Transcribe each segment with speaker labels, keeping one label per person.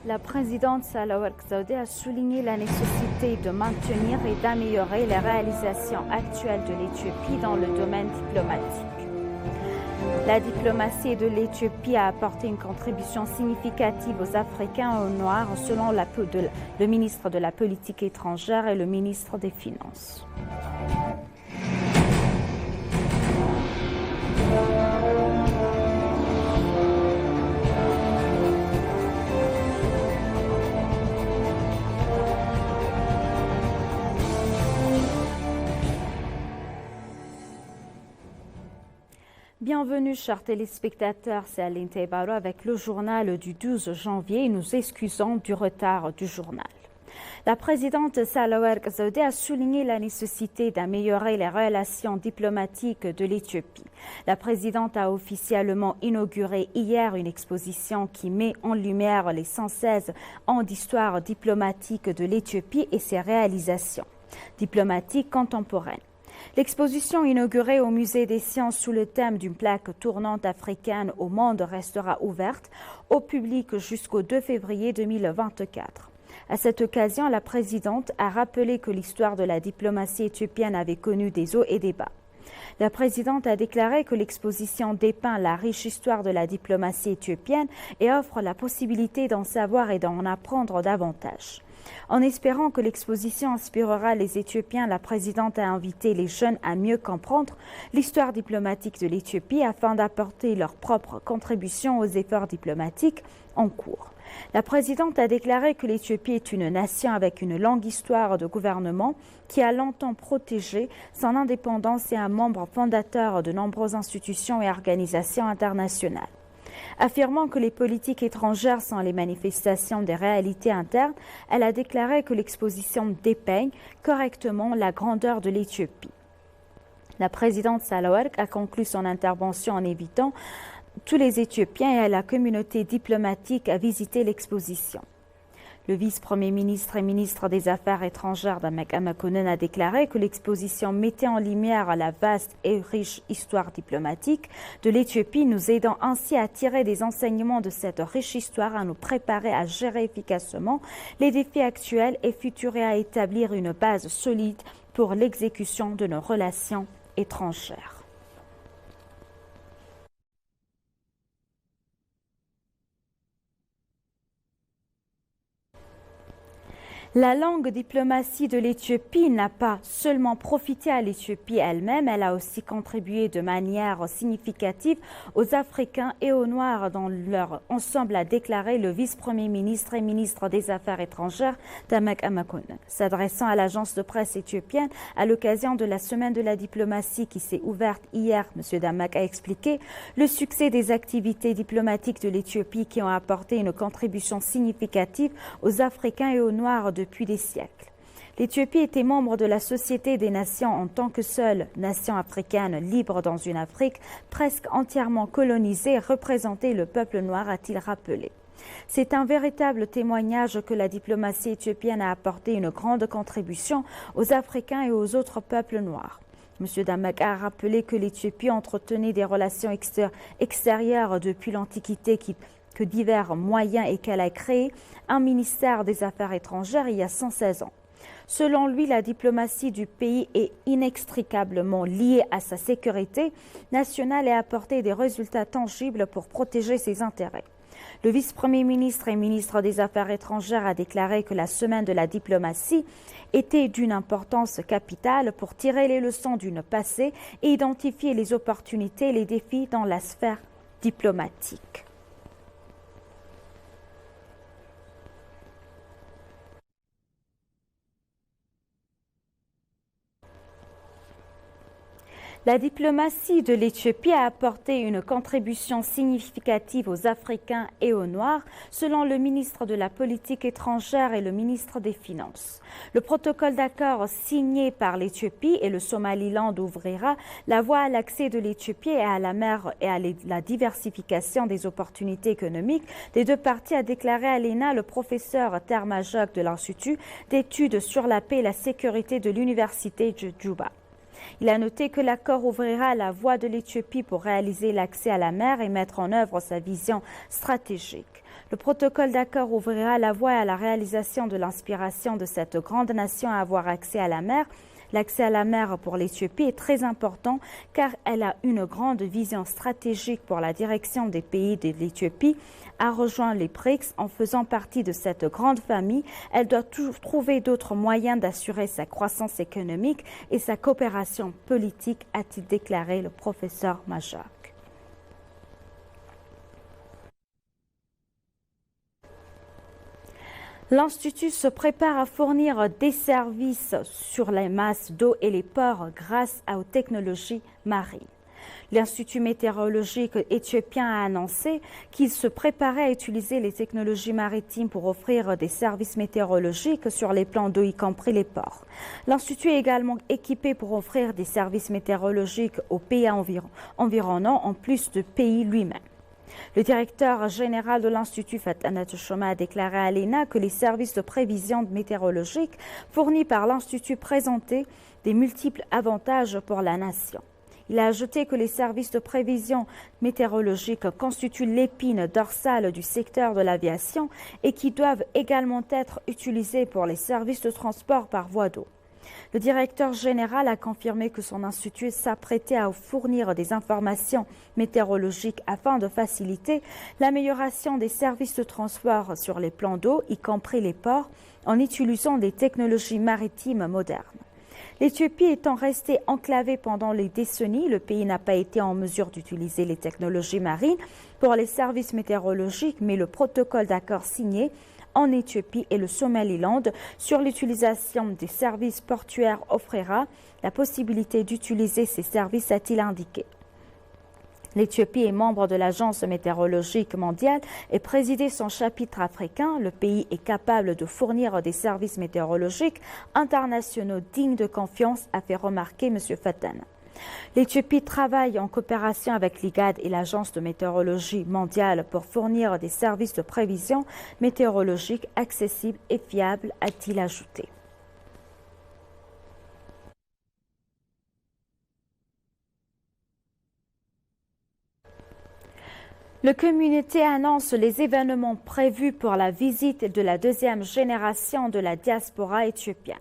Speaker 1: La présidente Sahlawark Zewde a souligné la nécessité de maintenir et d'améliorer les réalisations actuelles de l'Éthiopie dans le domaine diplomatique. La diplomatie de l'Éthiopie a apporté une contribution significative aux Africains et aux Noirs, selon le ministre de la Politique étrangère et le ministre des Finances. Bienvenue, chers téléspectateurs, c'est Aline Taibaro avec le journal du 12 janvier et nous excusons du retard du journal. La présidente Sahlawark Zewde a souligné la nécessité d'améliorer les relations diplomatiques de l'Éthiopie. La présidente a officiellement inauguré hier une exposition qui met en lumière les 116 ans d'histoire diplomatique de l'Éthiopie et ses réalisations diplomatiques contemporaines. L'exposition inaugurée au Musée des Sciences sous le thème d'une plaque tournante africaine au monde restera ouverte au public jusqu'au 2 février 2024. À cette occasion, la présidente a rappelé que l'histoire de la diplomatie éthiopienne avait connu des hauts et des bas. La présidente a déclaré que l'exposition dépeint la riche histoire de la diplomatie éthiopienne et offre la possibilité d'en savoir et d'en apprendre davantage. En espérant que l'exposition inspirera les Éthiopiens, la présidente a invité les jeunes à mieux comprendre l'histoire diplomatique de l'Éthiopie afin d'apporter leur propre contribution aux efforts diplomatiques en cours. La présidente a déclaré que l'Éthiopie est une nation avec une longue histoire de gouvernement qui a longtemps protégé son indépendance et un membre fondateur de nombreuses institutions et organisations internationales. Affirmant que les politiques étrangères sont les manifestations des réalités internes, elle a déclaré que l'exposition dépeigne correctement la grandeur de l'Éthiopie. La présidente Sahlawark a conclu son intervention en invitant tous les Éthiopiens et la communauté diplomatique à visiter l'exposition. Le vice-premier ministre et ministre des Affaires étrangères Damak Amakonnen a déclaré que l'exposition mettait en lumière la vaste et riche histoire diplomatique de l'Éthiopie, nous aidant ainsi à tirer des enseignements de cette riche histoire, à nous préparer à gérer efficacement les défis actuels et futurs et à établir une base solide pour l'exécution de nos relations étrangères. La longue diplomatie de l'Éthiopie n'a pas seulement profité à l'Éthiopie elle-même, elle a aussi contribué de manière significative aux Africains et aux Noirs dans leur ensemble, a déclaré le vice-premier ministre et ministre des Affaires étrangères Damak Amakonnen. S'adressant à l'agence de presse éthiopienne à l'occasion de la semaine de la diplomatie qui s'est ouverte hier, M. Damak a expliqué le succès des activités diplomatiques de l'Éthiopie qui ont apporté une contribution significative aux Africains et aux Noirs depuis des siècles. L'Éthiopie était membre de la Société des Nations en tant que seule nation africaine libre dans une Afrique presque entièrement colonisée et représentait le peuple noir, a-t-il rappelé. C'est un véritable témoignage que la diplomatie éthiopienne a apporté une grande contribution aux Africains et aux autres peuples noirs. M. Damak a rappelé que l'Éthiopie entretenait des relations extérieures depuis l'Antiquité que divers moyens et qu'elle a créé un ministère des Affaires étrangères il y a 116 ans. Selon lui, la diplomatie du pays est inextricablement liée à sa sécurité nationale et a apporté des résultats tangibles pour protéger ses intérêts. Le vice-premier ministre et ministre des Affaires étrangères a déclaré que la semaine de la diplomatie était d'une importance capitale pour tirer les leçons d'une passé et identifier les opportunités et les défis dans la sphère diplomatique. La diplomatie de l'Éthiopie a apporté une contribution significative aux Africains et aux Noirs, selon le ministre de la Politique étrangère et le ministre des Finances. Le protocole d'accord signé par l'Éthiopie et le Somaliland ouvrira la voie à l'accès de l'Éthiopie à la mer et à la diversification des opportunités économiques des deux parties, a déclaré à l'ENA le professeur Termajok de l'Institut d'études sur la paix et la sécurité de l'Université de Djouba. Il a noté que l'accord ouvrira la voie de l'Éthiopie pour réaliser l'accès à la mer et mettre en œuvre sa vision stratégique. Le protocole d'accord ouvrira la voie à la réalisation de l'inspiration de cette grande nation à avoir accès à la mer. L'accès à la mer pour l'Éthiopie est très important car elle a une grande vision stratégique pour la direction des pays de l'Éthiopie à rejoindre les BRICS en faisant partie de cette grande famille. Elle doit trouver d'autres moyens d'assurer sa croissance économique et sa coopération politique, a-t-il déclaré le professeur Majak. L'Institut se prépare à fournir des services sur les masses d'eau et les ports grâce aux technologies marines. L'Institut météorologique éthiopien a annoncé qu'il se préparait à utiliser les technologies maritimes pour offrir des services météorologiques sur les plans d'eau, y compris les ports. L'Institut est également équipé pour offrir des services météorologiques aux pays environnants, en plus de pays lui-même. Le directeur général de l'Institut, Fatana Teshoma, a déclaré à l'ENA que les services de prévision météorologique fournis par l'Institut présentaient des multiples avantages pour la nation. Il a ajouté que les services de prévision météorologique constituent l'épine dorsale du secteur de l'aviation et qui doivent également être utilisés pour les services de transport par voie d'eau. Le directeur général a confirmé que son institut s'apprêtait à fournir des informations météorologiques afin de faciliter l'amélioration des services de transport sur les plans d'eau, y compris les ports, en utilisant des technologies maritimes modernes. L'Éthiopie étant restée enclavée pendant les décennies, le pays n'a pas été en mesure d'utiliser les technologies marines pour les services météorologiques, mais le protocole d'accord signé en Éthiopie et le Somaliland sur l'utilisation des services portuaires offrira la possibilité d'utiliser ces services, a-t-il indiqué. L'Éthiopie est membre de l'Agence météorologique mondiale et préside son chapitre africain. Le pays est capable de fournir des services météorologiques internationaux dignes de confiance, a fait remarquer M. Fatana. L'Éthiopie travaille en coopération avec l'IGAD et l'Agence de météorologie mondiale pour fournir des services de prévision météorologique accessibles et fiables, a-t-il ajouté. Le communiqué annonce les événements prévus pour la visite de la deuxième génération de la diaspora éthiopienne.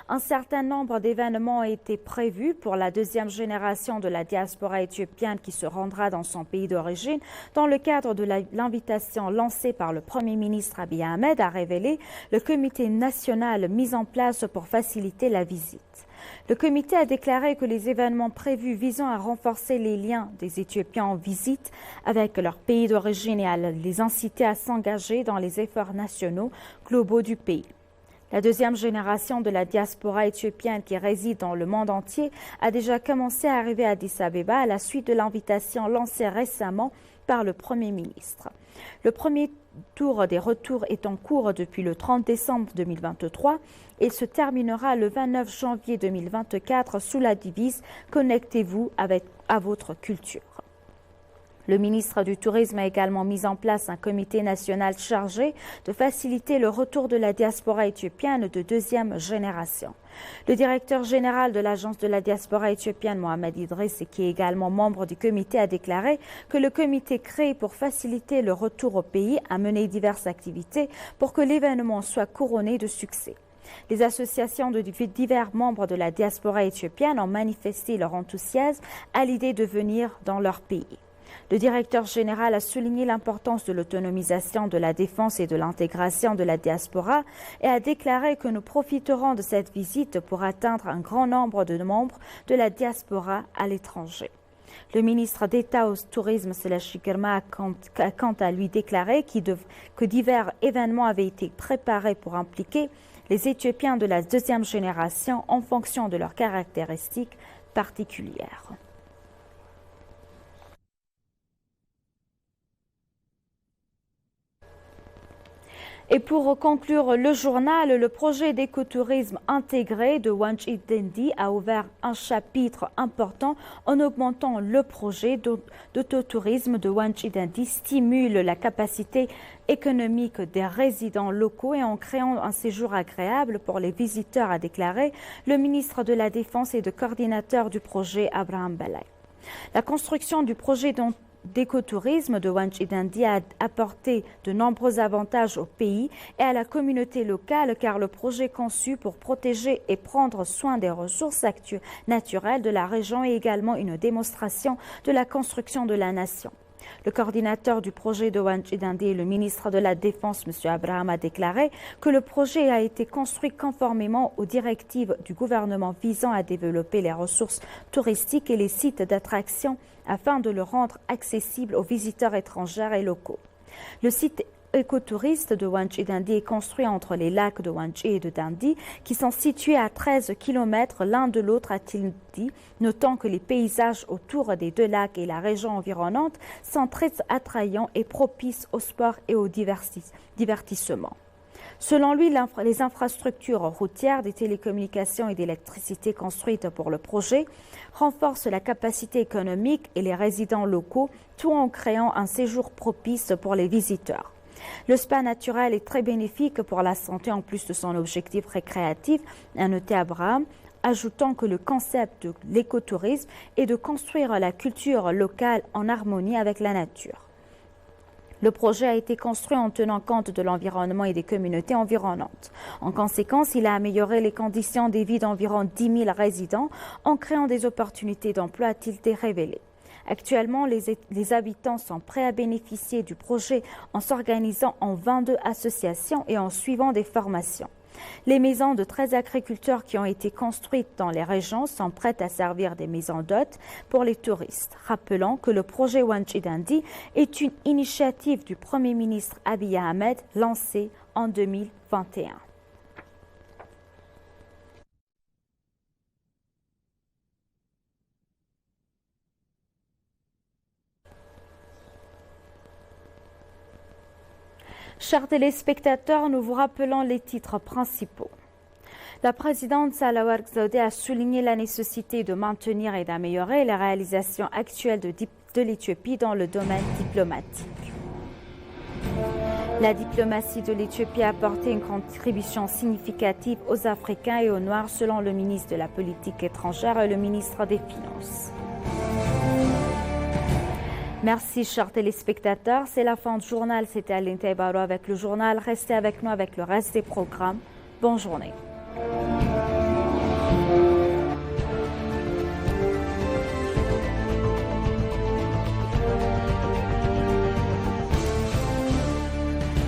Speaker 1: Un certain nombre d'événements ont été prévus pour la deuxième génération de la diaspora éthiopienne qui se rendra dans son pays d'origine dans le cadre de l'invitation lancée par le Premier ministre Abiy Ahmed, a révélé le comité national mis en place pour faciliter la visite. Le comité a déclaré que les événements prévus visant à renforcer les liens des Éthiopiens en visite avec leur pays d'origine et à les inciter à s'engager dans les efforts nationaux globaux du pays. La deuxième génération de la diaspora éthiopienne qui réside dans le monde entier a déjà commencé à arriver à Addis Abeba à la suite de l'invitation lancée récemment par le Premier ministre. Le premier tour des retours est en cours depuis le 30 décembre 2023 et se terminera le 29 janvier 2024 sous la devise « Connectez-vous à votre culture ». Le ministre du Tourisme a également mis en place un comité national chargé de faciliter le retour de la diaspora éthiopienne de deuxième génération. Le directeur général de l'Agence de la diaspora éthiopienne, Mohamed Idriss, qui est également membre du comité, a déclaré que le comité créé pour faciliter le retour au pays a mené diverses activités pour que l'événement soit couronné de succès. Les associations de divers membres de la diaspora éthiopienne ont manifesté leur enthousiasme à l'idée de venir dans leur pays. Le directeur général a souligné l'importance de l'autonomisation de la défense et de l'intégration de la diaspora et a déclaré que nous profiterons de cette visite pour atteindre un grand nombre de membres de la diaspora à l'étranger. Le ministre d'État au tourisme, Selashi Girma, a quant à lui déclaré que divers événements avaient été préparés pour impliquer les Éthiopiens de la deuxième génération en fonction de leurs caractéristiques particulières. Et pour conclure le journal, le projet d'écotourisme intégré de Wanchi Dendi a ouvert un chapitre important en augmentant le projet d'autotourisme de Wanchi Dendi, stimule la capacité économique des résidents locaux et en créant un séjour agréable pour les visiteurs, a déclaré le ministre de la Défense et de coordinateur du projet Abraham Balai. La construction du projet d'écotourisme de Wanchee Dandi a apporté de nombreux avantages au pays et à la communauté locale car le projet conçu pour protéger et prendre soin des ressources naturelles de la région est également une démonstration de la construction de la nation. Le coordinateur du projet de Wanchee Dandi et le ministre de la Défense, M. Abraham, a déclaré que le projet a été construit conformément aux directives du gouvernement visant à développer les ressources touristiques et les sites d'attraction afin de le rendre accessible aux visiteurs étrangers et locaux. Le site écotouriste de Wanchee Dandi est construit entre les lacs de Wanchee et de Dandi qui sont situés à 13 km l'un de l'autre, a-t-il dit, notant que les paysages autour des deux lacs et la région environnante sont très attrayants et propices au sport et au divertissement. Selon lui, les infrastructures routières, des télécommunications et d'électricité construites pour le projet renforcent la capacité économique et les résidents locaux, tout en créant un séjour propice pour les visiteurs. Le spa naturel est très bénéfique pour la santé en plus de son objectif récréatif, a noté Abraham, ajoutant que le concept de l'écotourisme est de construire la culture locale en harmonie avec la nature. Le projet a été construit en tenant compte de l'environnement et des communautés environnantes. En conséquence, il a amélioré les conditions de vie d'environ 10 000 résidents en créant des opportunités d'emploi, a-t-il révélé. Actuellement, les habitants sont prêts à bénéficier du projet en s'organisant en 22 associations et en suivant des formations. Les maisons de 13 agriculteurs qui ont été construites dans les régions sont prêtes à servir des maisons d'hôtes pour les touristes. Rappelant que le projet Wanchee Dandi est une initiative du Premier ministre Abiy Ahmed lancée en 2021. Chers téléspectateurs, nous vous rappelons les titres principaux. La présidente Sahlawarq Zewde a souligné la nécessité de maintenir et d'améliorer les réalisations actuelles de l'Éthiopie dans le domaine diplomatique. La diplomatie de l'Éthiopie a apporté une contribution significative aux Africains et aux Noirs selon le ministre de la Politique étrangère et le ministre des Finances. Merci, chers téléspectateurs. C'est la fin du journal. C'était Aline Taibaro avec le journal. Restez avec nous avec le reste des programmes. Bonne journée.